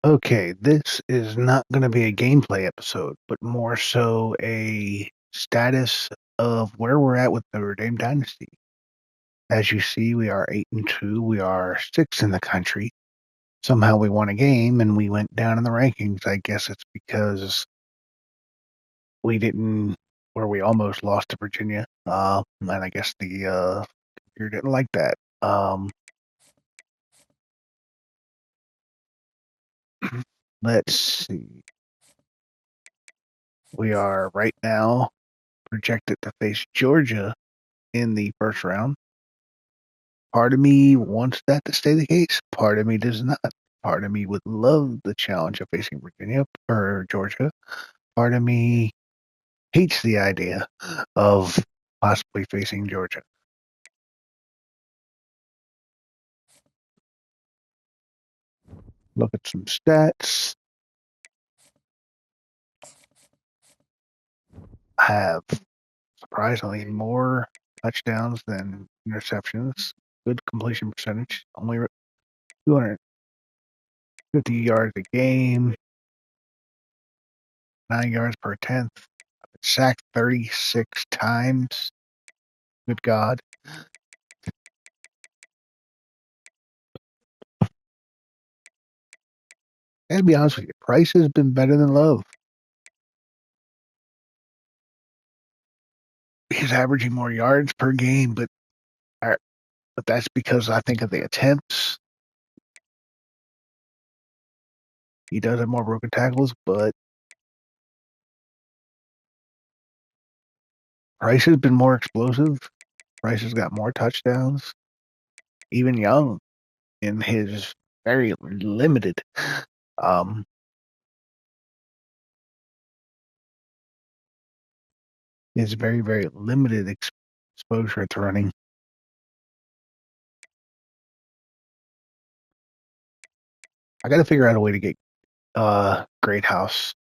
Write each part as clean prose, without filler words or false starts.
Okay, this is not going to be a gameplay episode, but more so a status of where we're at with Notre Dame Dynasty. As you see, we are 8-2. We are sixth in the country. Somehow we won a game and we went down in the rankings. I guess it's because we didn't, where we almost lost to Virginia. And I guess the computer didn't like that. Let's see. We are right now projected to face Georgia in the first round. Part of me wants that to stay the case. Part of me does not. Part of me would love the challenge of facing Virginia or Georgia. Part of me hates the idea of possibly facing Georgia. Look at some stats. Have surprisingly more touchdowns than interceptions. Good completion percentage. Only 250 yards a game, 9 yards per attempt. Sacked 36 times. Good God. And to be honest with you, Price has been better than Love. He's averaging more yards per game, but that's because I think of the attempts. He does have more broken tackles, but Price has been more explosive. Price has got more touchdowns. Even Young, in his very limited, um, his very limited exposure to running. I got to figure out a way to get Great House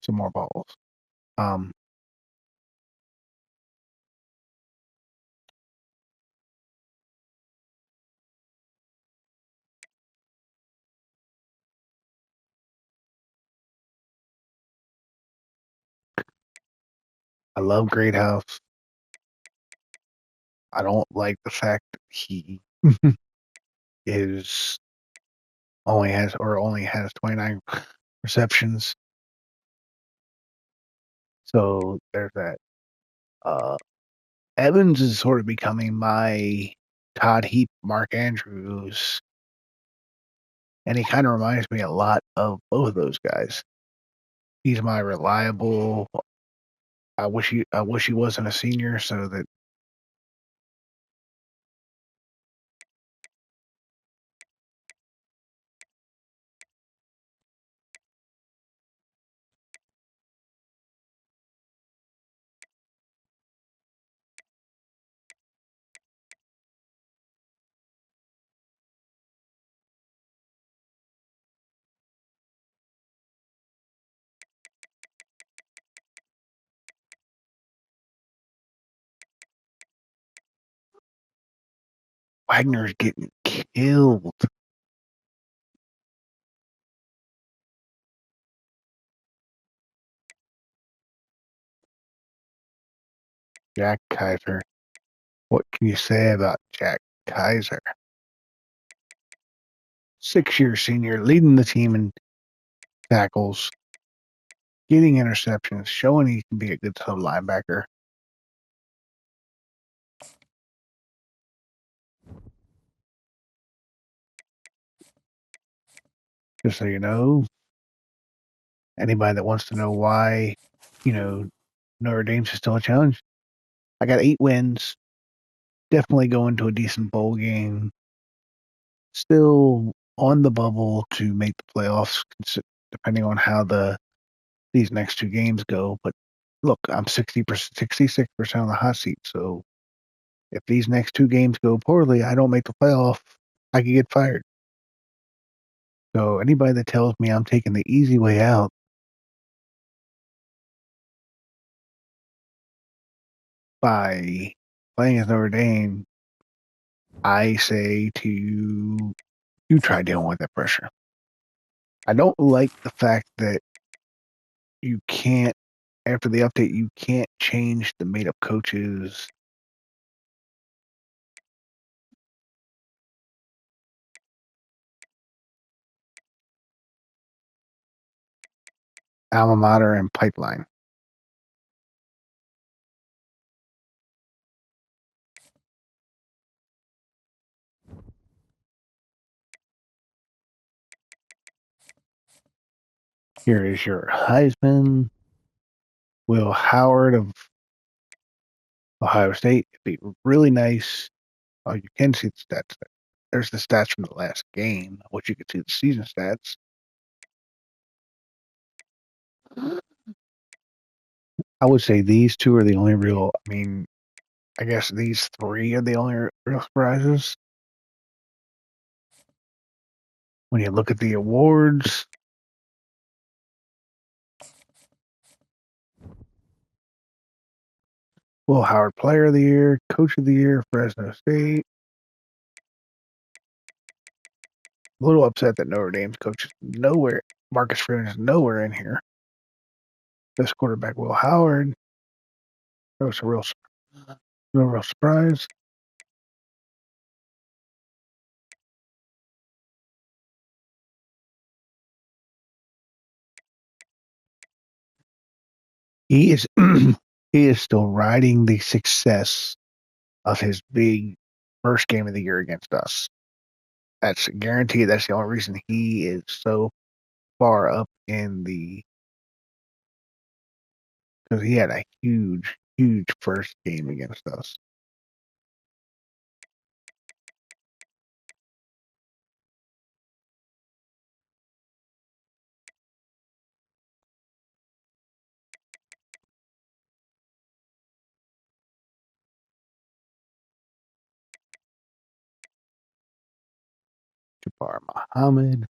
some more balls. Um, I love Great House. I don't like the fact that he is only has 29 receptions. So there's that. Uh, Evans is sort of becoming my Todd Heap, Mark Andrews, and he kind of reminds me a lot of both of those guys. He's my reliable. I wish he wasn't a senior so that Wagner's getting killed. Jack Kaiser. What can you say about Jack Kaiser? 6-year senior, leading the team in tackles, getting interceptions, showing he can be a good sub linebacker. Just so you know, anybody that wants to know why, you know, Notre Dame's is still a challenge. I got 8 wins. Definitely going to a decent bowl game. Still on the bubble to make the playoffs, depending on how these next 2 games go. But look, I'm 60%, 66% on the hot seat. So if these next 2 games go poorly, I don't make the playoff, I could get fired. So anybody that tells me I'm taking the easy way out, bye. playing as Notre Dame, I say to you, you try dealing with that pressure. I don't like the fact that you can't, after the update, you can't change the made up coaches. Alma mater and pipeline. Here is your Heisman. Will Howard of Ohio State. It'd be really nice. Oh, you can see the stats. There's the stats from the last game, which you can see the season stats. I would say these two are the only real. I mean, I guess these three are the only real surprises. When you look at the awards, Will Howard Player of the Year, Coach of the Year, Fresno State. A little upset that Notre Dame's coach is nowhere. Marcus Freeman is nowhere in here. This quarterback, Will Howard. That was a no real surprise. He is he is still riding the success of his big first game of the year against us. That's guaranteed. That's the only reason he is so far up in the because he had a huge first game against us. Jabbar Muhammad.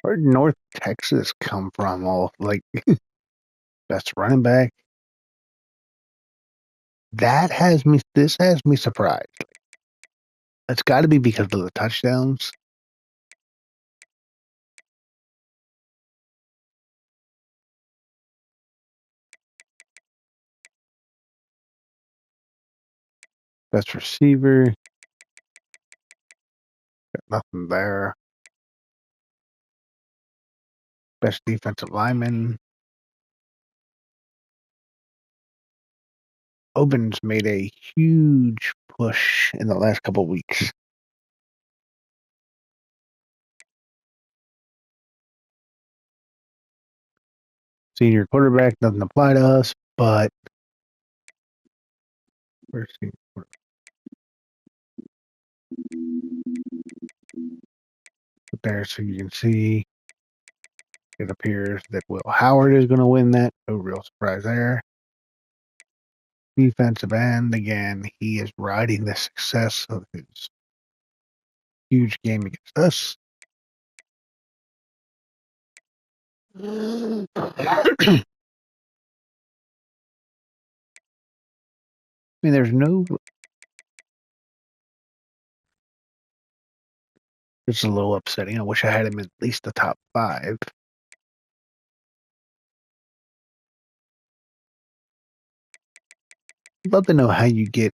Where did North Texas come from? All like best running back. This has me surprised. It's got to be because of the touchdowns. Best receiver. Got nothing there. Best defensive lineman. Oben's made a huge push in the last couple of weeks. Senior quarterback doesn't apply to us, but where's senior quarterback? There, so you can see it appears that Will Howard is going to win that. No real surprise there. Defensive end, again, he is riding the success of his huge game against us. I mean, there's no. It's a little upsetting. I wish I had him in at least the top five. I'd love to know how you get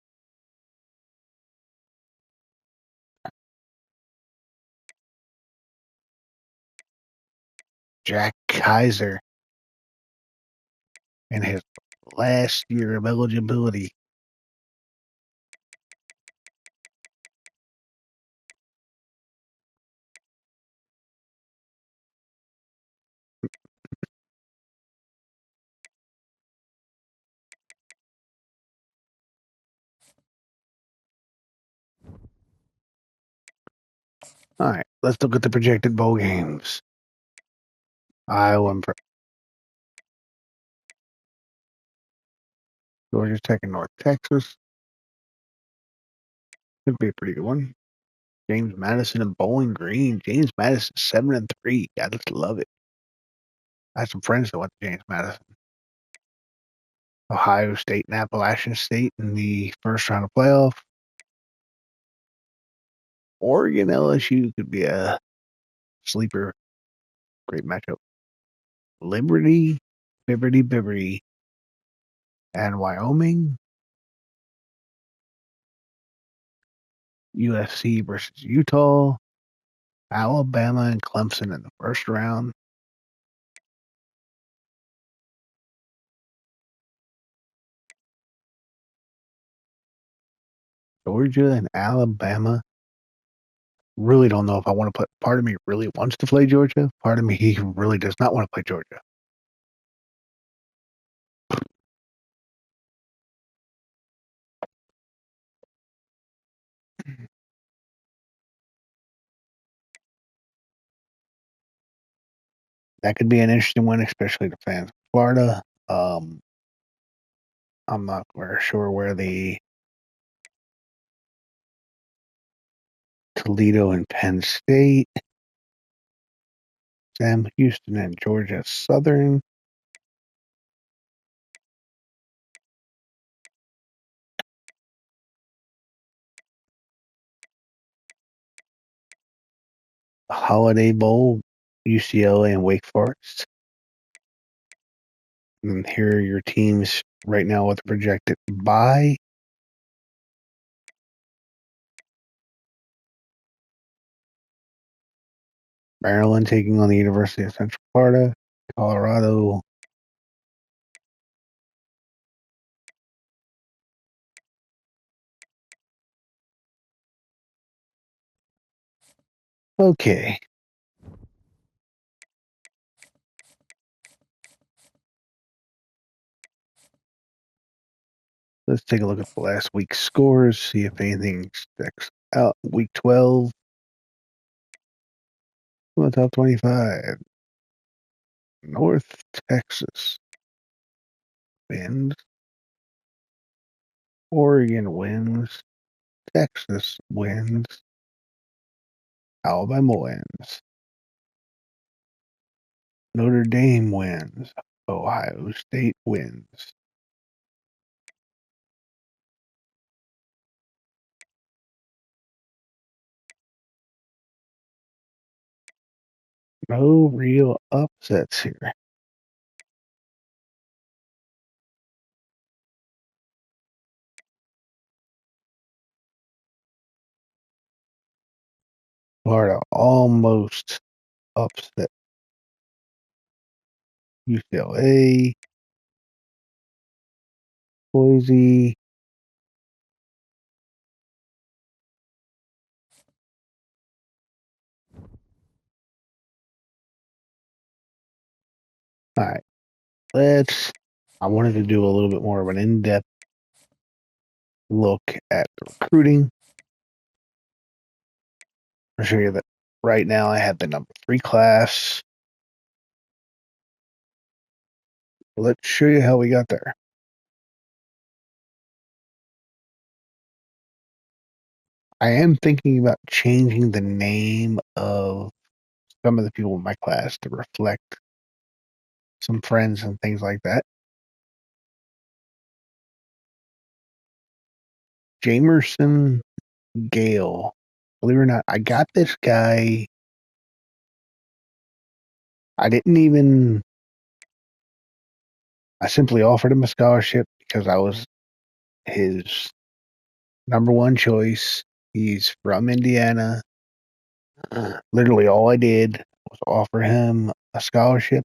Jack Kaiser in his last year of eligibility. All right, let's look at the projected bowl games. Iowa and Georgia Tech and North Texas. Could be a pretty good one. James Madison and Bowling Green. James Madison 7-3. I just love it. I had some friends that went to James Madison. Ohio State and Appalachian State in the first round of playoff. Oregon LSU could be a sleeper. Great matchup. Liberty, Biberty, and Wyoming. USC versus Utah. Alabama and Clemson in the first round. Georgia and Alabama. Really don't know if I want to play. Part of me really wants to play Georgia. Part of me really does not want to play Georgia. That could be an interesting one, especially the fans of Florida. I'm not very sure where the Toledo and Penn State, Sam Houston and Georgia Southern, the Holiday Bowl, UCLA and Wake Forest. And here are your teams right now with the projected bye. Maryland taking on the University of Central Florida, Colorado. Okay. Let's take a look at the last week's scores, see if anything sticks out. Week 12, the top 25. North Texas wins. Oregon wins. Texas wins. Alabama wins. Notre Dame wins. Ohio State wins. No real upsets here. Florida almost upset UCLA. Boise. All right. I wanted to do a little bit more of an in-depth look at recruiting. I'll show you that right now I have the number 3 class. Let's show you how we got there. I am thinking about changing the name of some of the people in my class to reflect some friends and things like that. Jamerson Gale. Believe it or not, I got this guy. I simply offered him a scholarship because I was his number one choice. He's from Indiana. Literally all I did was offer him a scholarship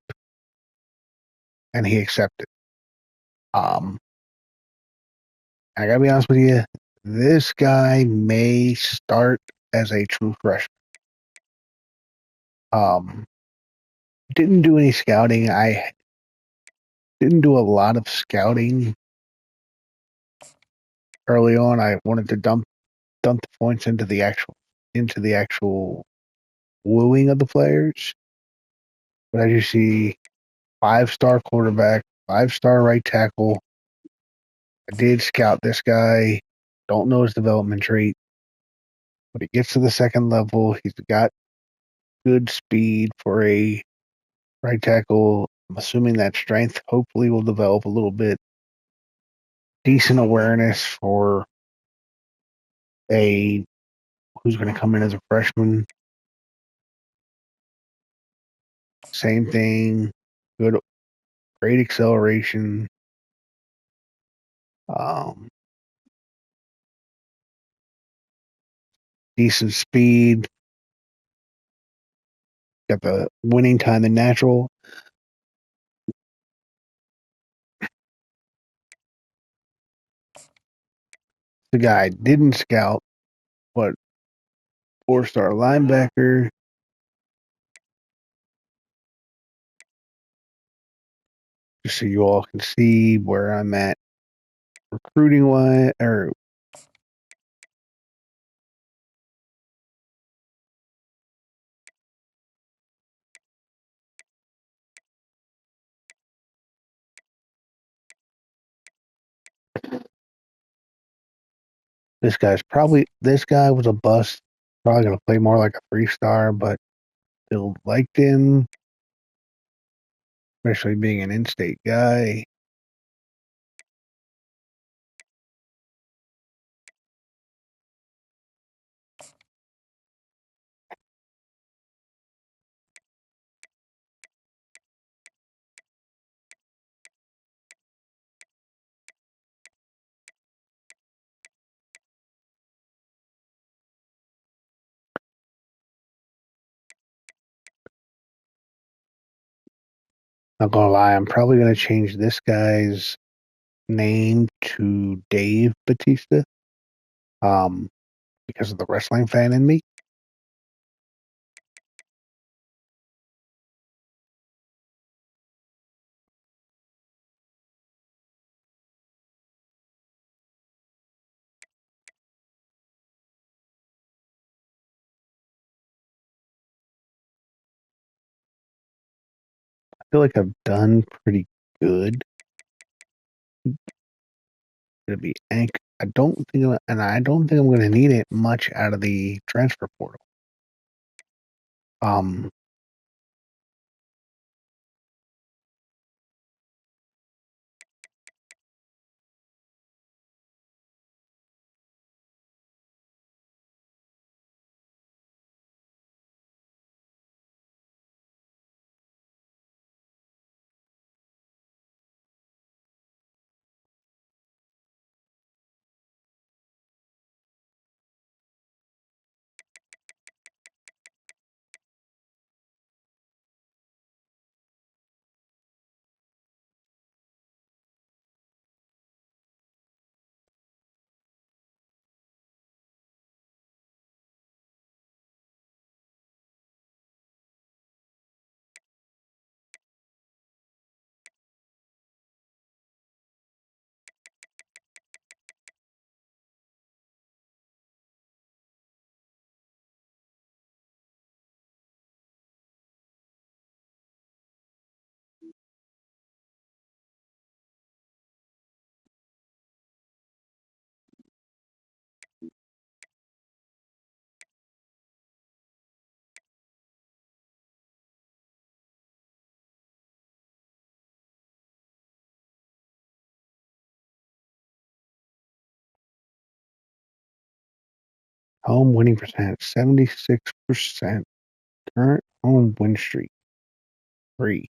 and he accepted. Um, I gotta be honest with you, this guy may start as a true freshman. Um, didn't do any scouting. I didn't do a lot of scouting early on. I wanted to dump the points into the actual wooing of the players. But as you see, 5-star quarterback, 5-star right tackle. I did scout this guy. Don't know his development trait. When he gets to the second level, he's got good speed for a right tackle. I'm assuming that strength hopefully will develop a little bit. Decent awareness for a who's going to come in as a freshman. Same thing. Good, great acceleration. Um, Decent speed. Got the winning time in natural. The guy didn't scout, but 4-star linebacker. Just so you all can see where I'm at recruiting wise, or this guy was a bust. Probably gonna play more like a 3-star, but still liked him, especially being an in-state guy. Not gonna lie, I'm probably gonna change this guy's name to Dave Batista, um, because of the wrestling fan in me. I feel like I've done pretty good. It'll be I don't think, and I don't think I'm going to need it much out of the transfer portal. Um, Home winning percent 76%. Current home win streak 3.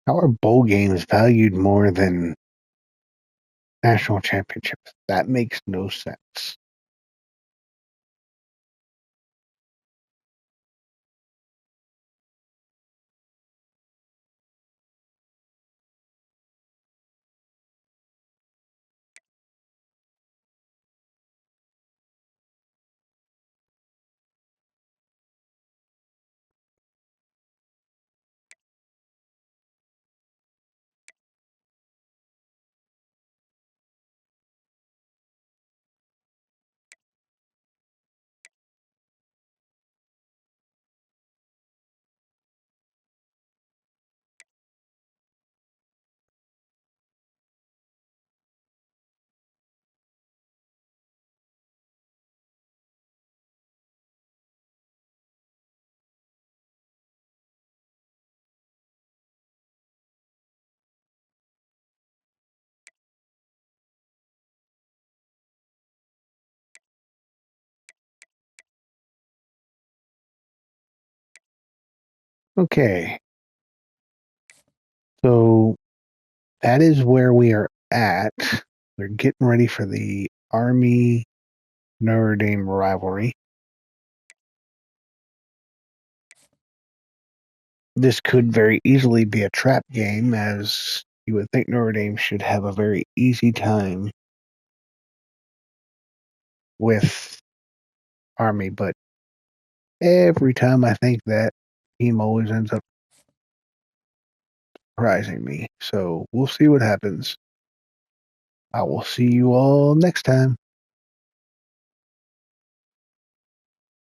How are bowl games valued more than national championships? That makes no sense. Okay, so that is where we are at. We're getting ready for the Army Notre Dame rivalry. This could very easily be a trap game, as you would think Notre Dame should have a very easy time with Army, but every time I think that, team always ends up surprising me. So we'll see what happens. I will see you all next time.